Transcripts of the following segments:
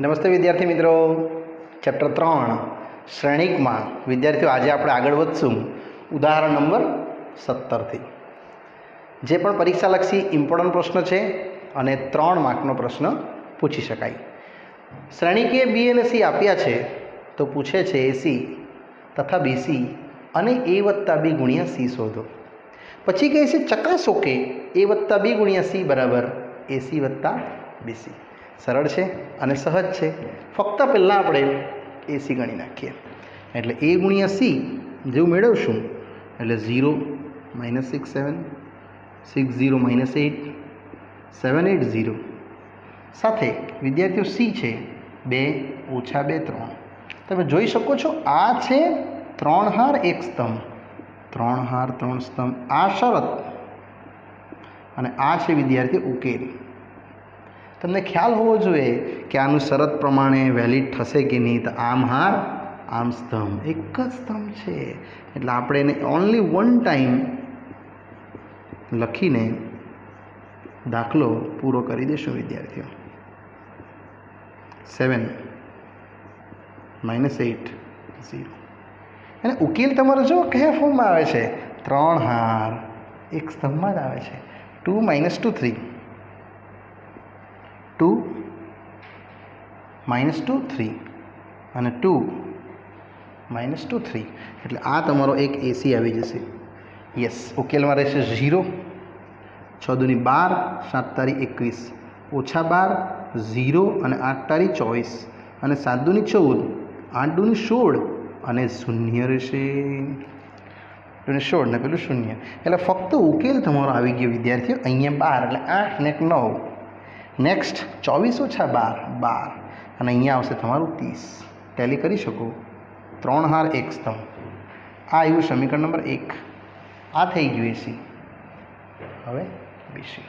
નમસ્તે વિદ્યાર્થી મિત્રો, ચેપ્ટર 3 શ્રેણિકમાં વિદ્યાર્થીઓ આજે આપણે આગળ વધશું ઉદાહરણ નંબર 17થી. જે પણ પરીક્ષાલક્ષી ઇમ્પોર્ટન્ટ પ્રશ્ન છે અને 3 માર્કનો પ્રશ્ન પૂછી શકાય. શ્રેણિકીય બી અને સી આપ્યા છે તો પૂછે છે એસી તથા બીસી અને એ વત્તા બી ગુણ્યા સી શોધો. પછી કહે છે ચકાસો કે એ વત્તા બી ગુણ્યા સી બરાબર એસી વત્તા બીસી. સરળ છે અને સહજ છે. ફક્ત પહેલાં આપણે એસી ગણી નાખીએ એટલે એ ગુણ્યા સી જેવું મેળવશું એટલે 0 -6 7 6 0 -8 7 8 0 સાથે વિદ્યાર્થીઓ સી છે 2 - 2 3. તમે જોઈ શકો છો આ છે 3 હાર 1 સ્તંભ, 3 હાર 3 સ્તંભ. આ શરત અને આ છે વિદ્યાર્થી ઉકેલ. તમને ખ્યાલ હોવો જોઈએ કે આનું શરત પ્રમાણે વેલિડ થશે કે નહીં. તો આમ હાર આમ સ્તંભ એક જ સ્તંભ છે એટલે આપણે એને ઓનલી વન ટાઈમ લખીને દાખલો પૂરો કરી દઈશું વિદ્યાર્થીઓ. 7 -8 0 અને ઉકેલ તમારો જો કયા ફોર્મમાં આવે છે? 3 હાર એક સ્તંભમાં જ આવે છે. 2 - 2 3 2 -2 3 અને 2 -2 3 એટલે આ તમારો એક એસી આવી જશે. યસ, ઉકેલમાં રહેશે 0 6 દુની 12 7 તારી 21 -12 0 અને 8 તારી 24 અને 7 દુની 14 8 દુની 16 અને શૂન્ય રહેશે. 16 ને પેલું શૂન્ય એટલે ફક્ત ઉકેલ તમારો આવી ગયો વિદ્યાર્થીઓ. અહીંયા 12 એટલે 8 ને 9. નેક્સ્ટ 24 - 12 12 અને અહીંયા આવશે તમારું 30. ટેલી કરી શકો. 3 હાર 1 સ્તંભ. આ આવ્યું સમીકરણ નંબર 1. આ થઈ ગયું એસી. હવે બીસી.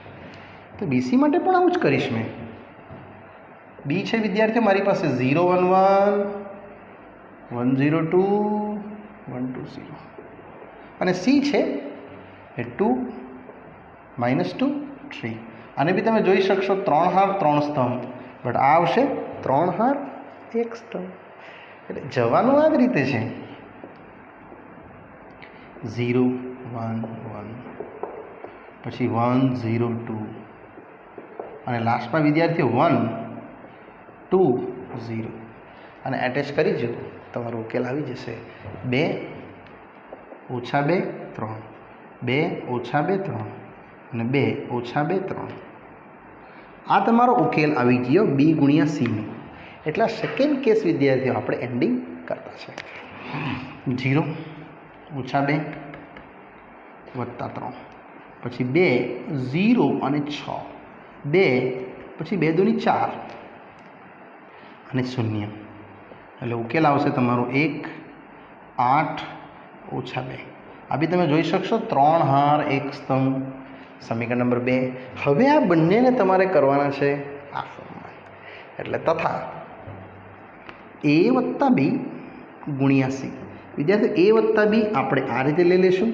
તો બીસી માટે પણ આવું જ કરીશ મેં. બી છે વિદ્યાર્થીઓ મારી પાસે 0 1 1 1 0 2 1 2 0 અને સી છે એ 2 -2 3. આને બી તમે જોઈ શકશો 3 હાર 3 સ્તંભ બટ આ આવશે 3 હાર 1 સ્તંભ. એટલે જવાનું આ જ રીતે છે. 0 1 1 પછી 1 0 2 અને લાસ્ટમાં વિદ્યાર્થીઓ 1 2 0 અને એટેચ કરી જો તમારો ઉકેલ આવી જશે. 2 - 2 3 2 - 2 3 અને 2 - 2 3. આ તમારો ઉકેલ આવી ગયો બી ગુણ્યા સીનો. એટલે સેકન્ડ કેસ વિદ્યાર્થીઓ આપણે એન્ડિંગ કરતા છે. 0 - 2 વત્તા 3 પછી 2 0 અને 6 2 પછી 2 દુની 4 અને 0 એટલે ઉકેલ આવશે તમારો 1 8 - 2. આ બી તમે જોઈ શકશો 3 હાર 1 સ્તંભ. સમીકરણ નંબર 2. હવે આ બંનેને તમારે કરવાના છે આ ફોર્મમાં એટલે તથા એ વત્તા બી ગુણ્યા સી. વિદ્યાર્થી એ વત્તા બી આપણે આ રીતે લઈ લઈશું.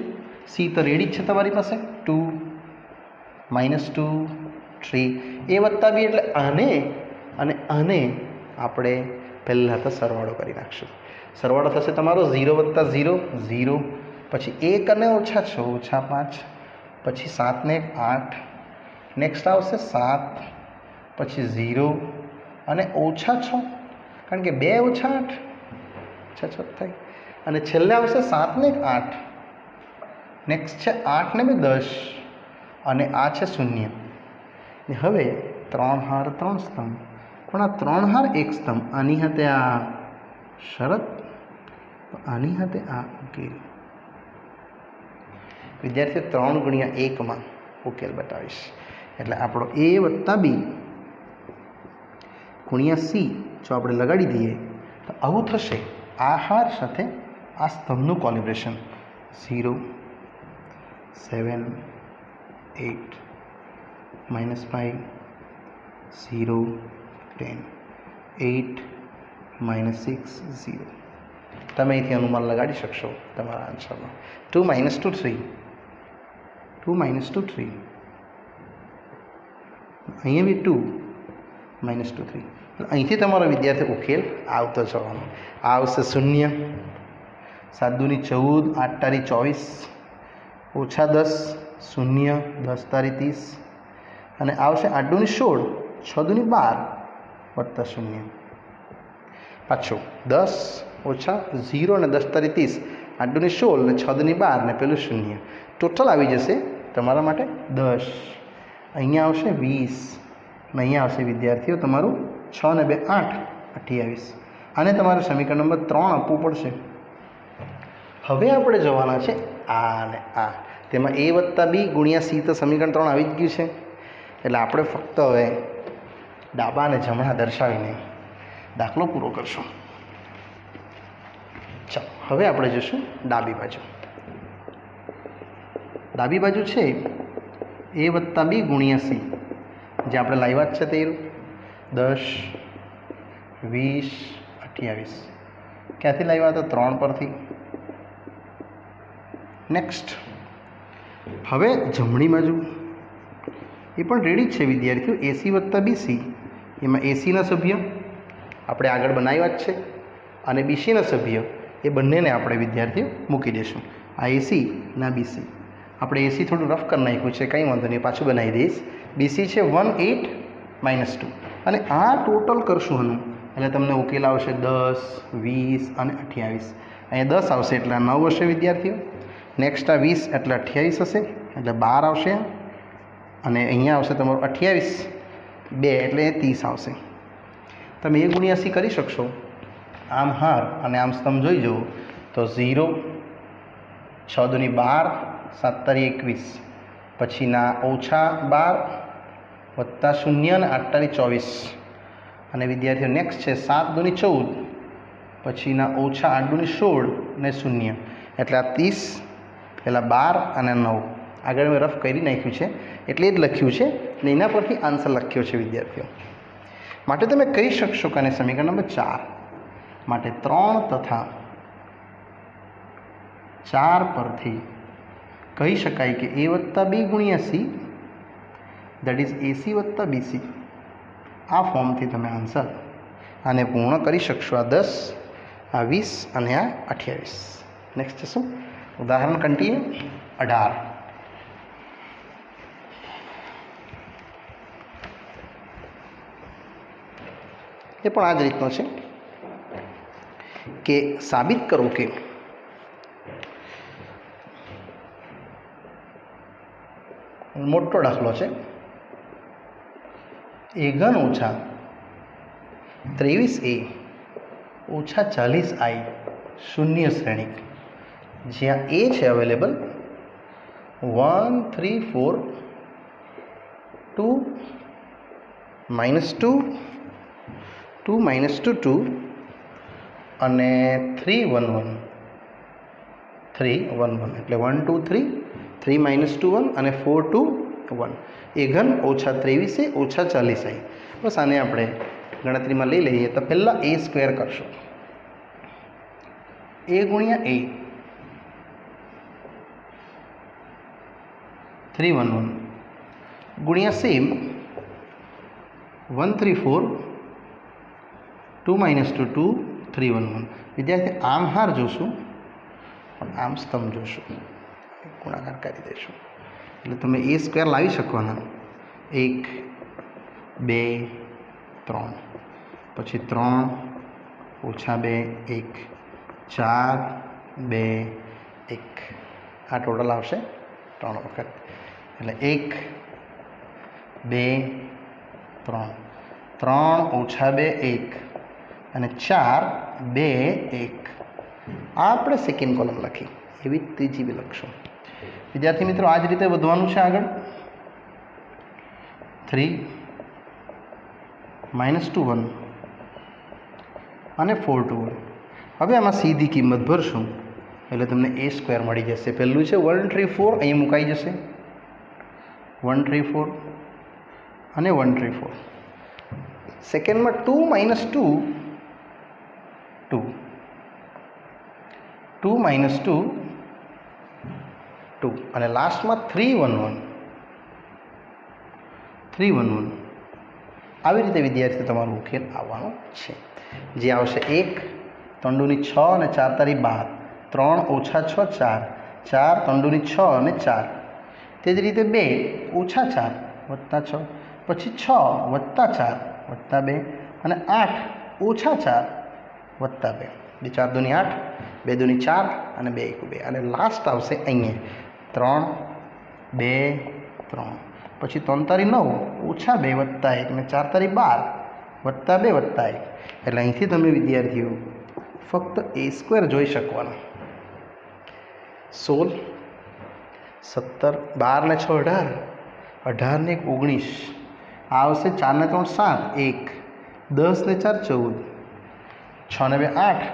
સી તો રેડી જ છે તમારી પાસે. 2 -2 3 એ વત્તા બી એટલે આને અને આને આપણે પહેલાં તો સરવાળો કરી નાખશું. સરવાળો થશે તમારો 0 + 0 0 પછી 1 અને -6 -5 પછી 7 ને 8 નેક્સ્ટ આવશે 7 પછી 0 અને -6 કારણ કે 2 - 8 6 6 થાય અને છેલ્લે આવશે 7 ને 8 નેક્સ્ટ છે 8 ને 10 અને આ છે 0. હવે 3 હાર 3 સ્તંભ પણ આ 3 હાર 1 સ્તંભ. આની હાથે આ શરત આની હાથે આ ઉકેલ. વિદ્યાર્થીઓ 3 ગુણ્યા 1માં ઉકેલ બતાવીશ એટલે આપણો એ વત્તા બી ગુણ્યા સી જો આપણે લગાડી દઈએ તો આવું થશે. આ હાર સાથે આ સ્તંભનું કોલિબ્રેશન 0 7 8 -5 0 10 8 -6 0. તમે અહીંથી અનુમાન લગાડી શકશો તમારા આન્સરમાં. 2 -2 3 2 -2 3 અહીંયા બી 2 -2 3 અહીંથી તમારો વિદ્યાર્થી ઉકેલ આવતો જવાનો. આ આવશે 0, 7 દુની 14, 8 તારી 24, -10, 0, 10 તારી 30 અને આવશે 8 દુની 16, 6 દુની 12 વત્તા 0. પાછું 10 ઓછા 0 અને 10 તારી 30, 8 દુની 16 ને 6 દુની 12 ને પેલું 0. ટોટલ આવી જશે તમારા માટે 10. અહીંયા આવશે 20 અને અહીંયા આવશે વિદ્યાર્થીઓ તમારું 6 ને 2 8, 28. આને તમારે સમીકરણ નંબર 3 આપવું પડશે. હવે આપણે જવાના છે આ અને આ. તેમાં a વત્તા b ગુણ્યા c તો સમીકરણ 3 આવી જ ગયું છે. એટલે આપણે ફક્ત હવે ડાબા અને જમણા દર્શાવીને દાખલો પૂરો કરશું. ચાલો હવે આપણે જઈશું ડાબી બાજુ. ડાબી બાજુ છે a વત્તા b ગુણ્યા c, જે આપણે લાવ્યા જ છે તે 10, 20, 28. ક્યાંથી લાવ્યા હતા? 3 પરથી. નેક્સ્ટ હવે જમણી બાજુ એ પણ રેડી જ છે વિદ્યાર્થીઓ. AC વત્તા BC, એમાં ACના સભ્ય આપણે આગળ બનાવ્યા જ છે અને BCના સભ્ય એ બંનેને આપણે વિદ્યાર્થીઓ મૂકી દઈશું. આ AC ના BC. આપણે AC થોડું રફ કરી નાખ્યું છે, કંઈ વાંધો નહીં, પાછું બનાવી દઈશ. BC છે 1 8 -2 અને આ ટોટલ કરશું આનું એટલે તમને ઉકેલ આવશે 10, 20 અને 28. અહીંયા 10 આવશે એટલે 9 હશે વિદ્યાર્થીઓ. નેક્સ્ટ આ 20 એટલે 28 હશે એટલે 12 આવશે અને અહીંયા આવશે તમારું 28 2 એટલે 30 આવશે. તમે એ ગુણ્યા સી કરી શકશો. આમ હાર અને આમ સ્તંભ જોઈ જુઓ તો 0, 6 દુની 12, 7 તારી 21, પછીના -12 વત્તા 0 અને 8 તારી 24 અને વિદ્યાર્થીઓ નેક્સ્ટ છે 7 દુની 14, પછીના -8 દુની 16 ને 0 એટલે આ 30, પહેલાં 12 અને 9 આગળ મેં રફ કરી નાખ્યું છે એટલે જ લખ્યું છે અને એના પરથી આન્સર લખ્યો છે વિદ્યાર્થીઓ. માટે તમે કહી શકશો કે સમીકરણ નંબર 4 માટે 3 તથા 4 પરથી કહી શકાય કે a વત્તા b ગુણ્યા c દેટ ઇઝ AC વત્તા BC. આ ફોર્મથી તમે આન્સર આને પૂર્ણ કરી શકશો. આ 10, આ 20 અને આ 28. નેક્સ્ટ છે શું? ઉદાહરણ કન્ટિન્યુ. 18 એ પણ આ જ રીતનો છે કે સાબિત કરો કે મોટો દાખલો છે. a ઘન ઓછા 23a ઓછા 40i શૂન્ય શ્રેણિક, જ્યાં a છે અવેલેબલ 1 3 4 2 -2 2 -2 2 અને 3 1 1 3 1 1 એટલે 1 2 3 3 -2 1 અને 4 2 1. એ ઘન ઓછા 23a ઓછા 40i. બસ આને આપણે ગણતરીમાં લઈ લઈએ તો પહેલાં a સ્ક્વેર કરશો. a ગુણ્યા a 311 ગુણ્યા સેમ 1 3 4 2 -2 2 3 1 1. વિદ્યાર્થી આમ હાર જોશું પણ આમ સ્તંભ જોશું, ગુણાકાર કરી દઈશું એટલે તમે a સ્ક્વેર લાવી શકવાના. 1 2 3 પછી 3 ઓછા 2 1 4 2 1 આ ટોટલ આવશે 3 વખત એટલે 1 2 3 3 ઓછા 2 1 અને 4 2 1. આ આપણે સેકન્ડ કોલમ લખી, એવી ત્રીજી બી લખશું. વિદ્યાર્થી મિત્રો આ જ રીતે વધવાનું છે આગળ. 3 -2 1 અને 4 2 1. હવે આમાં સીધી કિંમત ભરશું એટલે તમને a સ્ક્વેર મળી જશે. પહેલું છે 1 3 4, અહીં મુકાઈ જશે 1 3 4 અને 1 3 4. સેકન્ડમાં 2 -2 2 2 -2 2 અને લાસ્ટમાં 3 1 1 3 1 1 આવી રીતે વિદ્યાર્થી તમારો ઉકેલ આવવાનો છે, જે આવશે 1 3 દુની 6 અને 4 તારી 12, 3 ઓછા 6 4, 4 3 દુની 6 અને 4, તે જ રીતે 2 ઓછા 4 વત્તા 6, પછી 6 વત્તા 4 વત્તા 2 અને 8 ઓછા 4 વત્તા 2, 2 4 દુની 8, 2 દુની 4 અને 2 1 2, અને લાસ્ટ આવશે અહીંયા 3 2 3, પછી 3 તારી 9 ઓછા 2 વત્તા 1 અને 4 તારી 12 વત્તા 2 વત્તા 1, એટલે અહીંથી તમે વિદ્યાર્થીઓ ફક્ત a² જોઈ શકવાના. 16 17 12 ને 6 18, 18 ને 1 19, આ આવશે 4 ને 3 7 1, 10 ને 4 14, 6 ને 2 8,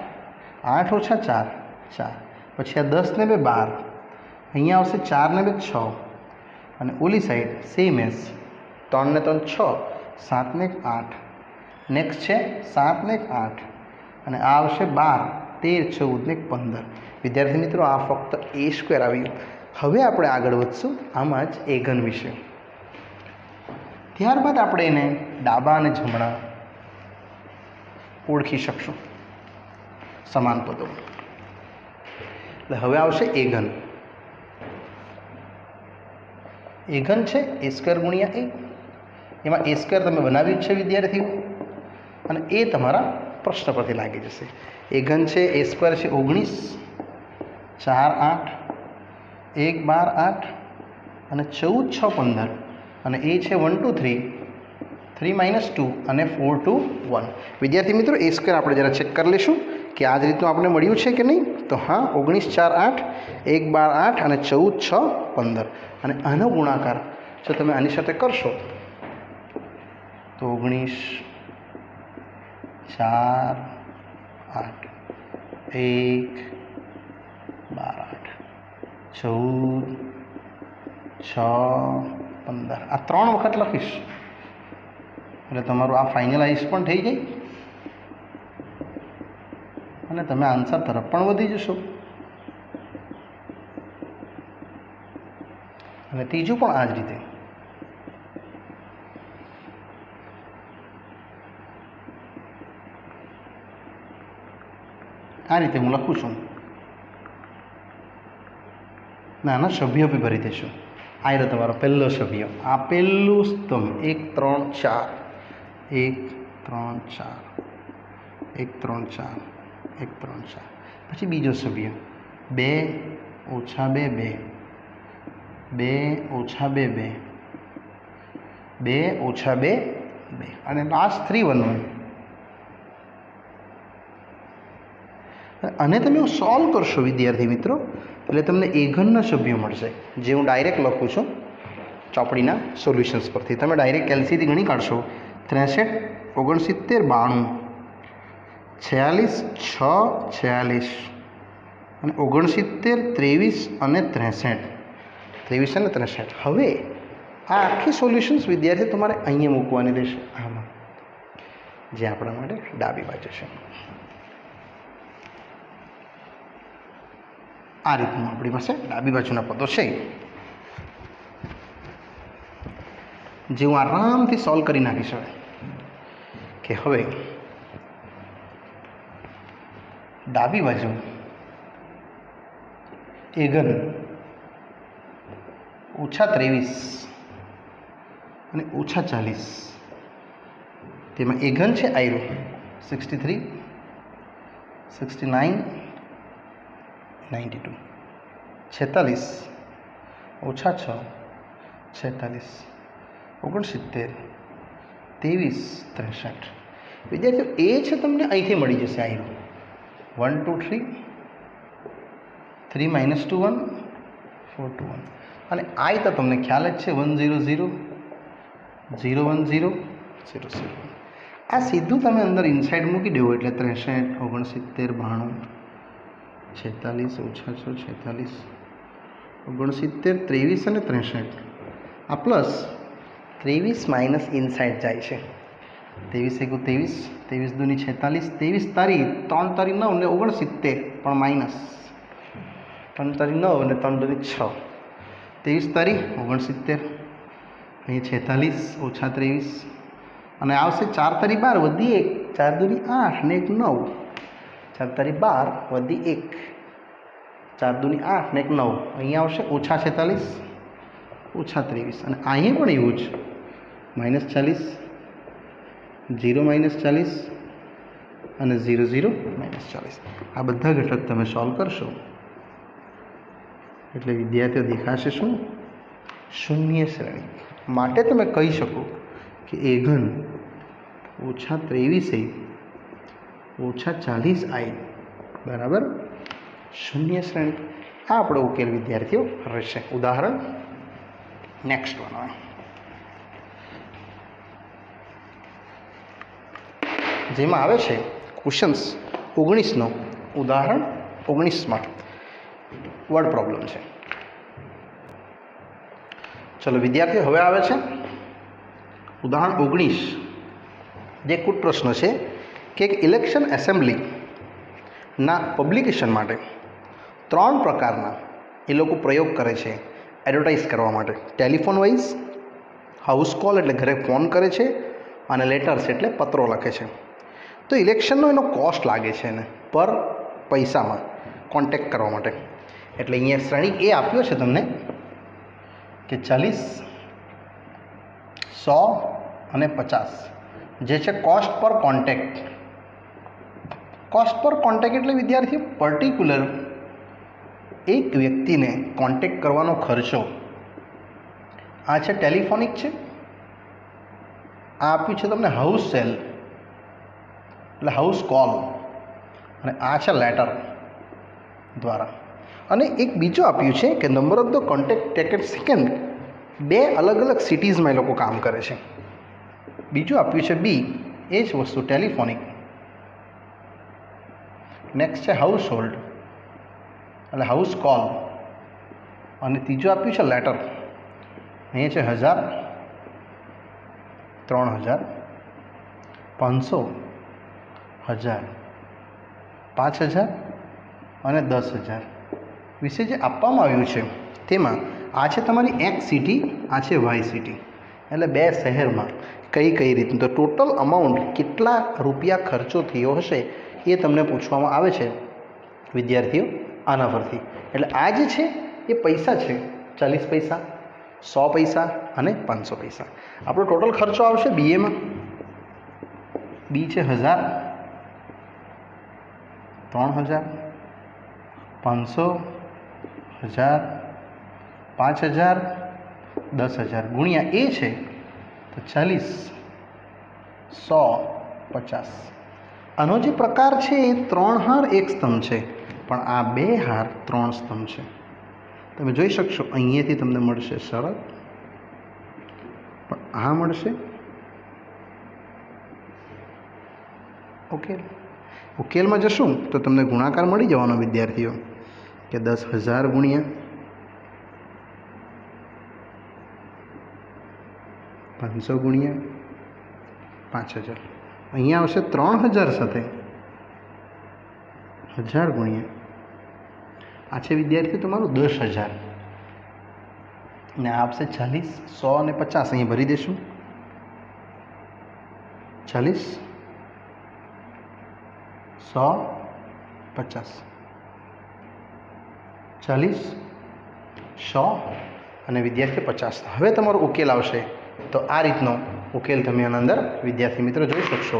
8 ઓછા 4 4, પછી આ 10 ને 2 12, અહીંયા આવશે 4 ને 2 6, અને ઓલી સાઈડ સેમ એસ 3 ને 3 6, 7 ને 1 8, નેક્સ્ટ છે 7 ને 1 8, અને આ આવશે 12 13 14 ને 15. વિદ્યાર્થી મિત્રો, આ ફક્ત a² આવ્યું. હવે આપણે આગળ વધશું આમાં જ એ ઘન વિશે. ત્યારબાદ આપણે એને ડાબા અને જમણા ઓળખી શકશું સમાન પદો. એટલે હવે આવશે એ ઘન. એ ઘન છે a² ગુણ્યા a. એમાં a² તમે બનાવ્યું છે વિદ્યાર્થીઓ, અને એ તમારા પ્રશ્ન પરથી લાગી જશે. એ ઘન છે a² છે 19, 4 8, 1 12 8, અને 14 6 15, અને એ છે 1 2 3, 3 - 2 અને 4 2 1. વિદ્યાર્થી મિત્રો, a² આપણે જરા ચેક કરી લઈશું કે આ જ રીતનું આપણે મળ્યું છે કે નહીં. તો હા, 19 4 8, 1 12 8 અને 14 6 15, અને આનો ગુણાકાર જો તમે આની સાથે કરશો તો 19 4 8, 1 12 8, 14 6 15, આ 3 વખત લખીશ એટલે તમારું આ ફાઇનલાઇઝ પણ થઈ જાય અને તમે આન્સર તરફ પણ વધી જશો. અને ત્રીજું પણ આ જ રીતે. આ રીતે હું લખું છું. નાના સભ્ય બી ભરી દઈશું. આ રહ્યો તમારો પહેલો સભ્ય. આ પહેલું સ્તંભ 1 3 4, 1 3 4, 1 3 4, 1 3 4. પછી બીજો સભ્ય 2 ઓછા 2 2, 2 ઓછા 2 2, 2 ઓછા 2 2, અને લાસ્ટ 3 1 1. અને તમે સોલ્વ કરશો વિદ્યાર્થી મિત્રો, એટલે તમને એ ઘનના સભ્યો મળશે, જે હું ડાયરેક્ટ લખું છું ચોપડીના સોલ્યુશન્સ પરથી. તમે ડાયરેક્ટ એલસીથી ગણી કાઢશો. 63 69 92, 46 6 46, અને 69 23 અને 63, 23 અને 63. હવે આ આખી સોલ્યુશન્સ વિદ્યાર્થી તમારે અહીંયા મૂકવાની રહેશે, આમાં, જે આપણા માટે ડાબી બાજુ છે. આ રીતનું આપણી પાસે ડાબી બાજુના પદો છે, જે હું આરામથી સોલ્વ કરી નાખીશ. કે હવે ડાબી બાજુ એ ઘન -23 અને -40, તેમાં એ ઘન છે આયરો 63 69 92, 46 ઓછા 6 46, 69 23 63. વિદ્યાર્થીઓ, એ છે તમને અહીંથી મળી જશે આયરો 1 2 3, 3 - 2 1, 4 2 1, અને આઈ તો તમને ખ્યાલ જ છે 1 0 0 0 1 0 0 0. આ સીધું તમે અંદર ઇનસાઇડ મૂકી દેવો એટલે 63 69 92, 46 ઓછા 6 46, 69 23 અને 63. આ પ્લસ 23 માઇનસ ઇનસાઇડ જાય છે. 23 1 23, 23 દુની 46, 23 તારી 3 તારી 9 એટલે 69, પણ માઇનસ 3 તારી 9 અને 3 દુની 6, 23 તારી 69, અહીં 46 ઓછા 23, અને આવશે 4 તરી 12 વધી 1, 4 દૂની 8 ને 1 9, 4 તરી 12 વધી 1, 4 દૂની 8 ને 1 9. અહીંયા આવશે -46 -23, અને અહીંયા પણ એવું જ -40 0 -40 અને 0 0 -40. આ બધા ઘટક તમે સોલ્વ કરશો એટલે વિદ્યાર્થીઓ દેખાશે શું? શૂન્ય શ્રેણી. માટે તમે કહી શકો કે એ ઘન -23 -40 i બરાબર શૂન્ય શ્રેણી. આ આપણો ઉકેલ વિદ્યાર્થીઓ રહેશે. ઉદાહરણ નેક્સ્ટ વન, જેમાં આવે છે ક્વેશ્ચન્સ 19નો ઉદાહરણ 19માં વર્ડ પ્રોબ્લેમ છે. ચલો વિદ્યાર્થીઓ, હવે આવે છે ઉદાહરણ 19, જે કુટ પ્રશ્ન છે કે એક ઇલેક્શન એસેમ્બલીના પબ્લિકેશન માટે 3 પ્રકારના એ લોકો પ્રયોગ કરે છે એડવર્ટાઇઝ કરવા માટે. ટેલિફોન વાઇઝ, હાઉસ કોલ એટલે ઘરે ફોન કરે છે, અને લેટર્સ એટલે પત્રો લખે છે. તો ઇલેક્શનનો એનો કોસ્ટ લાગે છે એને પર પૈસામાં કોન્ટેક્ટ કરવા માટે. એટલે અહીંયા શ્રેણી એ આપ્યો છે તમને કે 40, 100 અને 50, જે છે કોસ્ટ પર કોન્ટેક્ટ. કોસ્ટ પર કોન્ટેક્ટ એટલે વિદ્યાર્થીઓ પર્ટિક્યુલર એક વ્યક્તિને કોન્ટેક્ટ કરવાનો ખર્ચો. આ છે ટેલિફોનિક છે, આ આપ્યું છે તમને હાઉસ સેલ એટલે હાઉસ કોલ, અને આ છે લેટર દ્વારા. અને એક બીજું આપ્યું છે કે number of the contact taken second. 2 અલગ અલગ સિટીઝમાં એ લોકો કામ કરે છે. બીજું આપ્યું છે બી, એ જ વસ્તુ ટેલિફોનિક. નેક્સ્ટ છે હાઉસ હોલ્ડ એટલે હાઉસ કોલ, અને ત્રીજું આપ્યું છે લેટર. અહીંયા છે 1000, 3000, 500, 1000, 5000 અને 10000 વિશે જે આપવામાં આવ્યું છે તેમાં આ છે તમારી એક્સ સિટી, આ છે વાય સિટી, એટલે 2 શહેરમાં કઈ કઈ રીતનું. તો ટોટલ અમાઉન્ટ કેટલા રૂપિયા ખર્ચો થયો હશે એ તમને પૂછવામાં આવે છે વિદ્યાર્થીઓ આના પરથી. એટલે આ જે છે એ પૈસા છે 40 પૈસા, 100 પૈસા અને 500 પૈસા. આપણો ટોટલ ખર્ચો આવશે બીએમાં. બી છે 1000, 3000, 500, 1000, 5000, 10000 ગુણ્યા એ છે તો 40, 100, 50. આનો જે પ્રકાર છે એ 3 હાર 1 સ્તંભ છે, પણ આ 2 હાર 3 સ્તંભ છે. તમે જોઈ શકશો અહીંયાથી તમને મળશે શરત, પણ આ મળશે ઉકેલ. ઉકેલમાં જશું તો તમને ગુણાકાર મળી જવાનો વિદ્યાર્થીઓ કે 10000 ગુણ્યા 500 ગુણ્યા 5000. અહીંયા આવશે 3000 સાથે 1000 ગુણ્યા, આ છે વિદ્યાર્થીઓ તમારું 10000, ને આ આપશે 40, 100 અને 50. અહીંયા ભરી દઈશું 40, 100, 50, 40, 100 અને વિદ્યાર્થી 50. હવે તમારો ઉકેલ આવશે. તો આ રીતનો ઉકેલ તમે આના અંદર વિદ્યાર્થી મિત્રો જોઈ શકશો,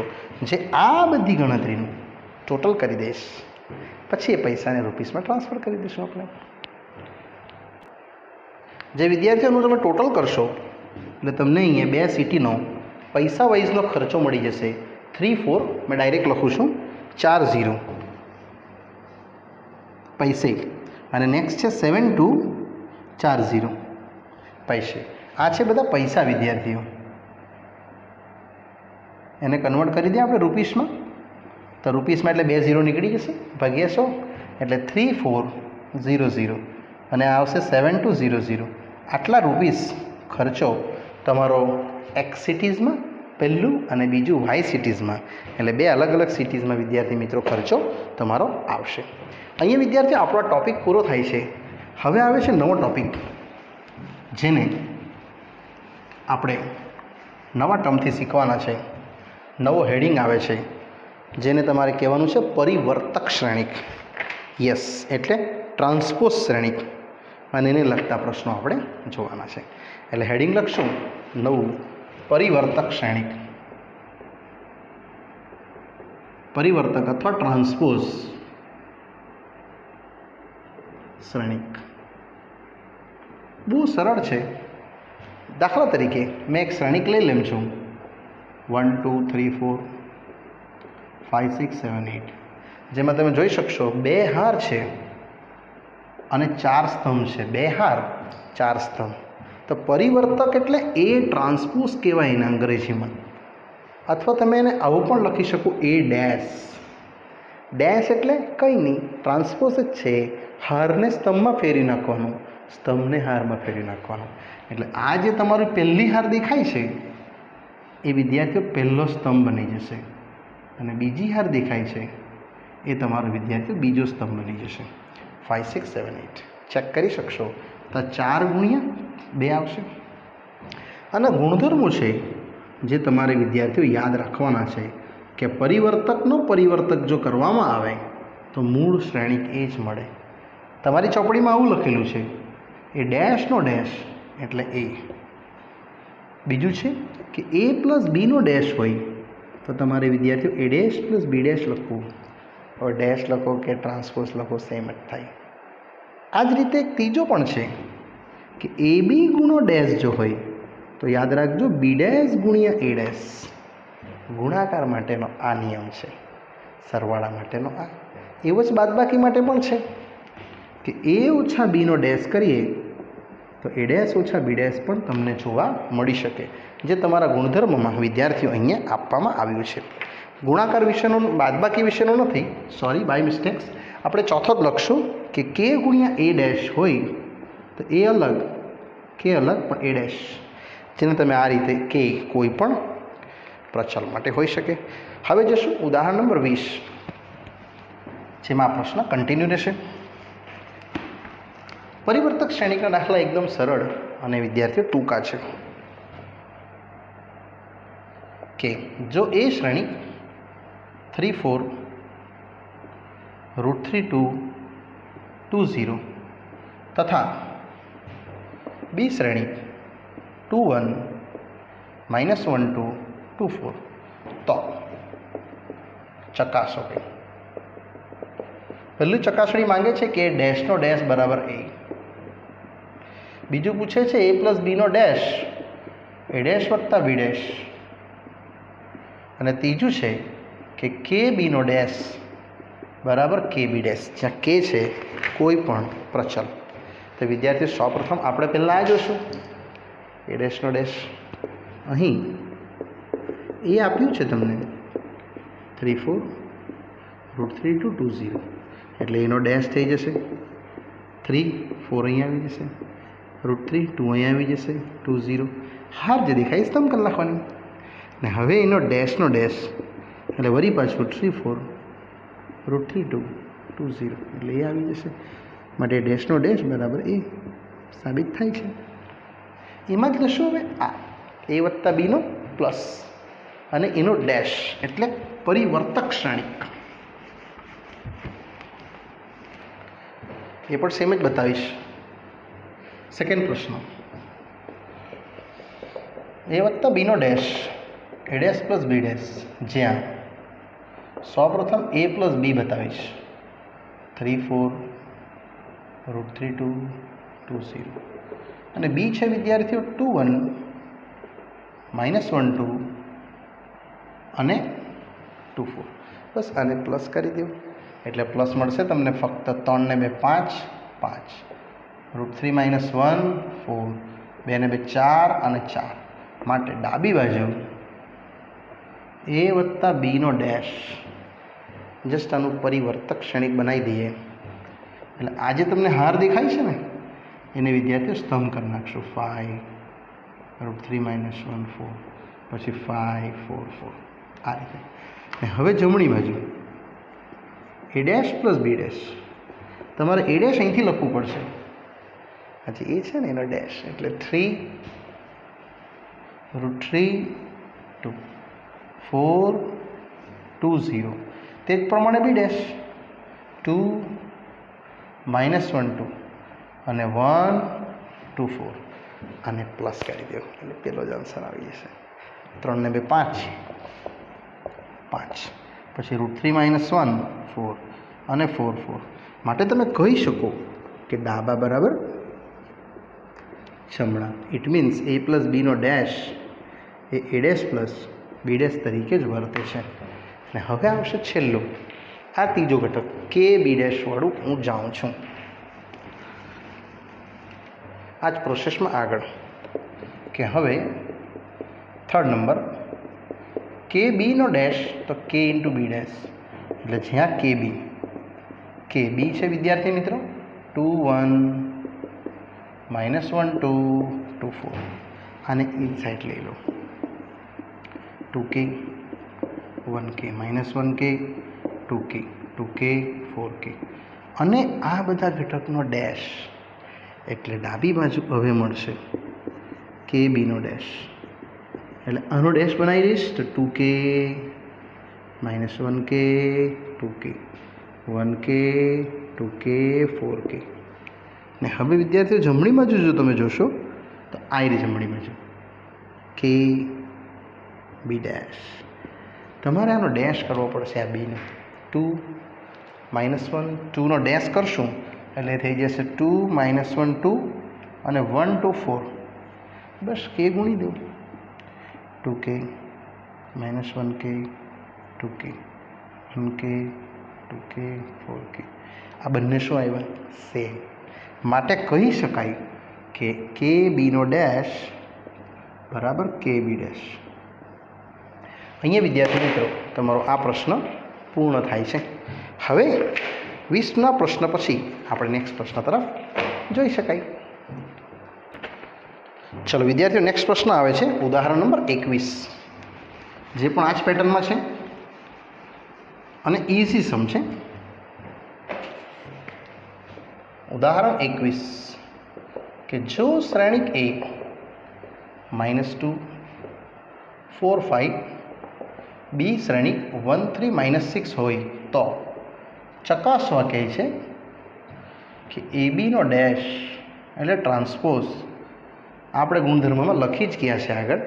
જે આ બધી ગણતરીનું ટોટલ કરી દઈશ, પછી એ પૈસાને રૂપીસમાં ટ્રાન્સફર કરી દઈશું આપણે. જે વિદ્યાર્થીઓનું તમે ટોટલ કરશો એટલે તમને અહીંયા 2 સિટીનો પૈસા વાઇઝનો ખર્ચો મળી જશે 3 4. મેં ડાયરેક્ટ લખું છું 40 પૈસે, અને નેક્સ્ટ છે 7240 પૈસે. આ છે બધા પૈસા વિદ્યાર્થીઓ. એને કન્વર્ટ કરી દે આપણે રૂપીસમાં, તો રૂપીસમાં એટલે 2 0 નીકળી જશે, ભાગ્યા 100 એટલે 3400, અને આ આવશે 7200. આટલા રૂપીસ ખર્ચો તમારો એક્સ સિટીઝમાં પહેલું અને બીજું વાય સિટીઝમાં, એટલે 2 અલગ અલગ સિટીઝમાં વિદ્યાર્થી મિત્રો ખર્ચો તમારો આવશે. અહીંયા વિદ્યાર્થીઓ આપણો ટૉપિક પૂરો થાય છે. હવે આવે છે નવો ટૉપિક, જેને આપણે નવા ટર્મથી શીખવાના છે. નવો હેડિંગ આવે છે જેને તમારે કહેવાનું છે પરિવર્તક શ્રેણિક. યસ, એટલે ટ્રાન્સપોઝ શ્રેણિક, અને એને લગતા પ્રશ્નો આપણે જોવાના છે. એટલે હેડિંગ લખશું નવું પરિવર્તક શ્રેણિક, પરિવર્તક અથવા ટ્રાન્સપોઝ શ્રેણિક. બહુ સરળ છે. દાખલા તરીકે મેં એક શ્રેણિક લઈ લેમ છું 1 2 3 4 5 6 7 8, જેમાં તમે જોઈ શકશો 2 હાર છે અને 4 સ્તંભ છે. 2 હાર 4 સ્તંભ. તો પરિવર્તક એટલે એ ટ્રાન્સપોઝ કહેવાય એને અંગ્રેજીમાં, અથવા તમે એને આવું પણ લખી શકો એ ડેશ. ડેશ એટલે કંઈ નહીં, ટ્રાન્સપોઝ જ છે. હારને સ્તંભમાં ફેરવી નાખવાનું, સ્તંભને હારમાં ફેરવી નાખવાનું. એટલે આ જે તમારું પહેલી હાર દેખાય છે એ વિદ્યાર્થીઓ પહેલો સ્તંભ બની જશે, અને બીજી હાર દેખાય છે એ તમારો વિદ્યાર્થીઓ બીજો સ્તંભ બની જશે. 5 6 7 8 ચેક કરી શકશો. તો 4 ગુણ્યા 2 આવશે. અને ગુણધર્મો છે જે તમારે વિદ્યાર્થીઓ યાદ રાખવાના છે કે પરિવર્તકનો પરિવર્તક જો કરવામાં આવે તો મૂળ શ્રેણિક એ જ મળે. તમારી ચોપડીમાં આવું લખેલું છે, એ ડેશનો ડેશ એટલે એ. બીજું છે કે એ પ્લસ બીનો ડેશ હોય તો તમારે વિદ્યાર્થીઓ A dash plus B dash લખવું. હવે ડેશ લખો કે ટ્રાન્સપોઝ લખો સેમ જ થાય. આ જ રીતે એક ત્રીજો પણ છે કે એ બી ગુણો ડેશ જો હોય તો યાદ રાખજો બી ડેશ ગુણ્યા એ ડેશ. ગુણાકાર માટેનો આ નિયમ છે, સરવાળા માટેનો આ. એવો જ બાદબાકી માટે પણ છે કે એ ઓછા બીનો ડેશ કરીએ તો એ ડેશ ઓછા બી ડેશ પણ તમને જોવા મળી શકે, જે તમારા ગુણધર્મમાં વિદ્યાર્થીઓ અહીંયા આપવામાં આવ્યું છે. ગુણાકાર વિશેનો, બાદબાકી વિશેનો નથી, સોરી, બાય મિસ્ટેક્સ. આપણે ચોથો જ લખશું કે કે ગુણ્યા એ ડેશ હોય તો એ અલગ, કે અલગ પણ એ ડેશ, જેને તમે આ રીતે કે કોઈ પણ પ્રચલ માટે હોઈ શકે. હવે જશું ઉદાહરણ નંબર 20, જેમાં આ પ્રશ્ન કન્ટિન્યુ રહેશે. પરિવર્તક શ્રેણિકના દાખલા એકદમ સરળ અને વિદ્યાર્થીઓ ટૂંકા છે. કે જો એ શ્રેણિક 3 4 √3 2 2 0 તથા બી શ્રેણિક 2 1 -1 2 2 4 તો ચકાસો. પહેલું ચકાસણી માંગે છે કે ડેશનો ડેશ બરાબર એ. બીજું પૂછે છે એ પ્લસ બીનો ડેશ એ ડેશ વત્તા બી ડેશ. અને ત્રીજું છે કે કે બીનો ડેશ બરાબર કે બી ડેશ, જ્યાં કે છે કોઈ પણ પ્રચલ. તો વિદ્યાર્થીઓ સૌપ્રથમ આપણે પહેલાં આ જોશું એ ડેશનો ડેશ. અહીં એ આપ્યું છે તમને 3 4 √3 2 2 0, એટલે એનો ડેશ થઈ જશે 3 4 અહીંયા આવી જશે, √3 2 અહીંયા આવી જશે, 2 0. હાર જે દેખાય સ્તંભ કરી નાખવાની. ને હવે એનો ડેશનો ડેશ એટલે વળી પાછું 3 4 √3 2 2 0, એટલે એ આવી જશે. માટે ડેશનો ડેશ બરાબર એ સાબિત થાય છે. એમાં જ લશું હવે આ એ વત્તા બીનો પ્લસ અને એનો ડેશ એટલે પરિવર્તક શ્રેણિક. એ પણ સેમ જ બતાવીશ. સેકન્ડ પ્રશ્ન, એ વત્તા બીનો dash A dash plus B dash, જ્યાં સૌપ્રથમ એ પ્લસ બી બતાવીશ 3 4 √3 2 2 0, અને બી છે વિદ્યાર્થીઓ 2 1 -1 2 અને 2 4. બસ આને પ્લસ કરી દો એટલે પ્લસ મળશે તમને ફક્ત 3 ને 2 5 5, √3 -1 4, 2 ને 2 4 અને 4. માટે ડાબી બાજુ એ વત્તા બીનો ડેશ, જસ્ટ આનું પરિવર્તક શ્રેણિક બનાવી દઈએ એટલે આ જે તમને હાર દેખાય છે ને એને વિદ્યાર્થીઓ સ્તંભ કરી નાખશું. 5 √3 -1 4, પછી 5 4 4, આ રીતે. ને હવે જમણી બાજુ A dash plus B dash, તમારે એ ડેશ અહીંથી લખવું પડશે. આજે એ છે ને એનો ડેશ એટલે 3 √3 2 4 2 0 તે જ પ્રમાણે બી ડેશ 2 -1 2 અને 1 2 4 આને પ્લસ કરી દો એટલે પેલો જ આન્સર આવી જશે 3 ને 2 5 5 પછી √3 -1 4 અને 4 4 માટે તમે કહી શકો કે ડાબા બરાબર જમણા. ઇટ મીન્સ a પ્લસ બીનો dash A a dash plus b dash તરીકે જ વર્તે છે. અને હવે આવશે છેલ્લો આ ત્રીજો ઘટક કે બી ડેશવાળું હું જાઉં છું આ જ પ્રોસેસમાં આગળ કે હવે થર્ડ નંબર કે બીનો ડેશ તો કે ઇન્ટુ બી ડેશ એટલે જ્યાં કે બી છે વિદ્યાર્થી મિત્રો 2 1 -1 2 2 4 આને ઇનસાઇડ લઈ લો 2k 1k -1k 2k 2k 4k અને આ બધા ઘટકનો ડેશ એટલે ડાબી બાજુ હવે મળશે કે બીનો ડેશ એટલે આનો ડેશ બનાવી દઈશ તો 2k -1k 2k 1k 2k 4k ને હવે વિદ્યાર્થીઓ જમણી બાજુ જો તમે જોશો તો આ રહી જમણી બાજુ કે બી ડેશ તમારે આનો ડેશ કરવો પડશે આ બીનો 2 -1 2નો ડેશ કરશું એટલે થઈ જશે 2 -1 2 અને 1 2 4 બસ કે ગુણી દો 2k -1k 2k 1k 2k 4k આ બંને શું આવ્યા સેમ. માટે કહી શકાય કે કે બીનો ડેશ બરાબર કે બી ડેશ. અહીંયા વિદ્યાર્થી મિત્રો તમારો આ પ્રશ્ન પૂર્ણ થાય છે. હવે 20ના પ્રશ્ન પછી આપણે નેક્સ્ટ પ્રશ્ન તરફ જોઈ શકાય. ચલો વિદ્યાર્થીઓ નેક્સ્ટ પ્રશ્ન આવે છે ઉદાહરણ નંબર 21 જે પણ આ જ પેટર્નમાં છે અને ઇઝી સમ છે. ઉદાહરણ 21 કે જો શ્રેણિક a -2 4 5 બી શ્રેણિક 1 3 -6 હોય તો ચકાસવા કહે છે કે એ બીનો ડેશ એટલે ટ્રાન્સપોઝ આપણે ગુણધર્મમાં લખી જ ગયા છે આગળ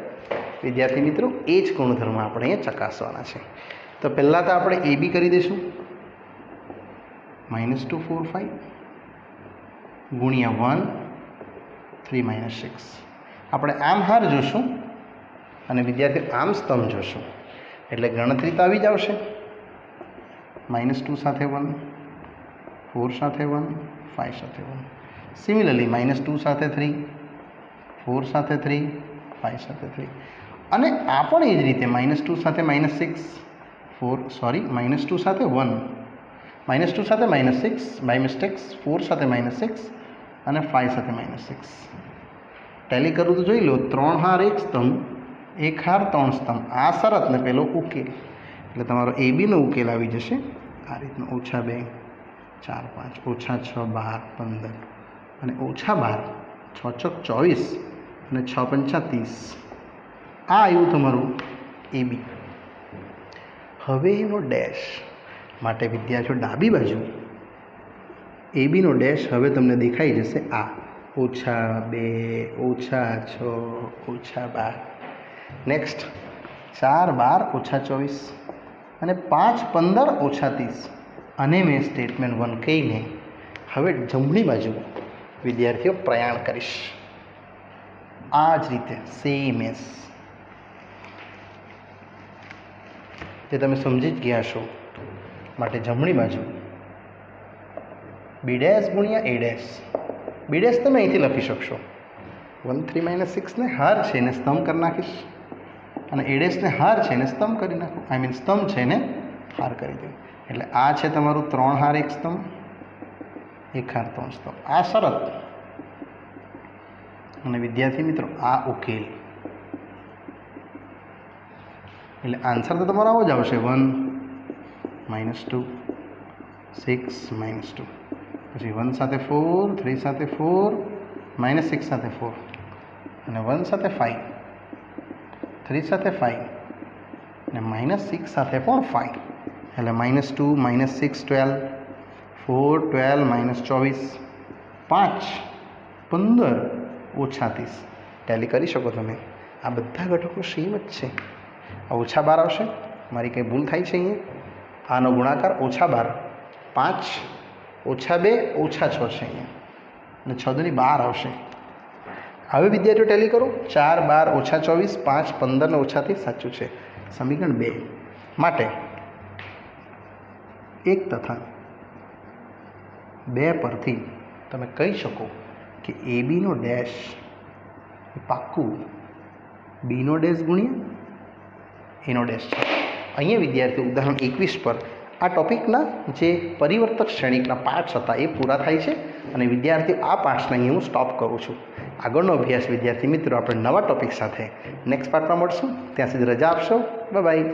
વિદ્યાર્થી મિત્રો એ જ ગુણધર્મ આપણે અહીંયા ચકાસવાના છે. તો પહેલાં તો આપણે એ બી કરી દઈશું -2 4 5 ગુણ્યા 1 3 -6 આપણે આમ હાર જોશું અને વિદ્યાર્થી આમ સ્તંભ જોશું એટલે ગણતરી તો આવી જ આવશે. -2 સાથે 1 4 સાથે 1 5 સાથે 1 સિમિલરલી -2 સાથે 3 4 સાથે 3 5 સાથે 3 અને આ પણ એ જ રીતે -2 સાથે -6 4 સોરી -2 સાથે 1 -2 સાથે -6 બાય મિસ્ટેક્સ 4 સાથે -6 અને 5 સાથે -6 ટેલી કરું તો જોઈ લો 3 હાર 1 સ્તંભ 1 હાર 3 સ્તંભ આ શરત ને પેલો ઉકેલ એટલે તમારો એ બીનો ઉકેલ આવી જશે આ રીતનો -2 4 5 -6 12 15 અને -12 6 ચોક 24 અને 6 પંચા 30 આ આવ્યું તમારું એ બી. હવે એનો ડેશ માટે વિદ્યાર્થીઓ ડાબી બાજુ એ બીનો ડેશ હવે તમને દેખાઈ જશે આ -2 -6 -12 નેક્સ્ટ 4 12 -24 અને 5 15 -30 અને મેં સ્ટેટમેન્ટ 1 કહીને હવે જમણી બાજુ વિદ્યાર્થીઓ પ્રયાણ કરીશ આ જ રીતે સેમ એસ તે તમે સમજી જ ગયા છો. માટે જમણી બાજુ બી ડેશ ગુણ્યા એ ડેશ બી ડેશ તમે અહીંથી લખી શકશો 1 3 -6 ને હાર છે એને સ્તંભ કરી નાખીશ અને એ ડેશને હાર છે એને સ્તંભ કરી નાખું આઈ મીન સ્તંભ છે એને હાર કરી દઉં એટલે આ છે તમારું 3 હાર 1 સ્તંભ 1 હાર 3 સ્તંભ આ શરત અને વિદ્યાર્થી મિત્રો આ ઉકેલ એટલે આન્સર તો તમારો આવો જ આવશે 1 -2 6 -2 પછી 1 સાથે 4 3 સાથે 4 -6 સાથે 4 અને 1 સાથે 5 3 સાથે 5 અને -6 સાથે પણ 5 એટલે -2 -6 12 4 12 -24 5 15 -30 ટેલી કરી શકો તમે. આ બધા ઘટકો સેમ જ છે. આ -12 આવશે, મારી કંઈ ભૂલ થાય છે અહીંયા. આનો ગુણાકાર -12 5 -2 -6 છે અહીંયા, અને 6 × 12 આવશે. હવે વિદ્યાર્થીઓ ટેલી કરો. 4 12 -24 5 15 ને -30 સાચું છે. સમીકરણ 2 માટે 1 તથા 2 પરથી તમે કહી શકો કે એ બીનો ડેશ પાક્કું બીનો ડેશ ગુણ્યા એનો ડેશ છે. અહીંયા વિદ્યાર્થીઓ ઉદાહરણ 21 પર આ ટોપિકના જે પરિવર્તક શ્રેણિકના પાર્ટ્સ હતા એ પૂરા થાય છે, અને વિદ્યાર્થીઓ આ પાર્ટ્સને અહીં હું સ્ટોપ કરું છું. આગળનો અભ્યાસ વિદ્યાર્થી મિત્રો આપણે નવા ટોપિક સાથે નેક્સ્ટ પાર્ટમાં મળશું. ત્યાં સુધી રજા આપશો. Bye bye.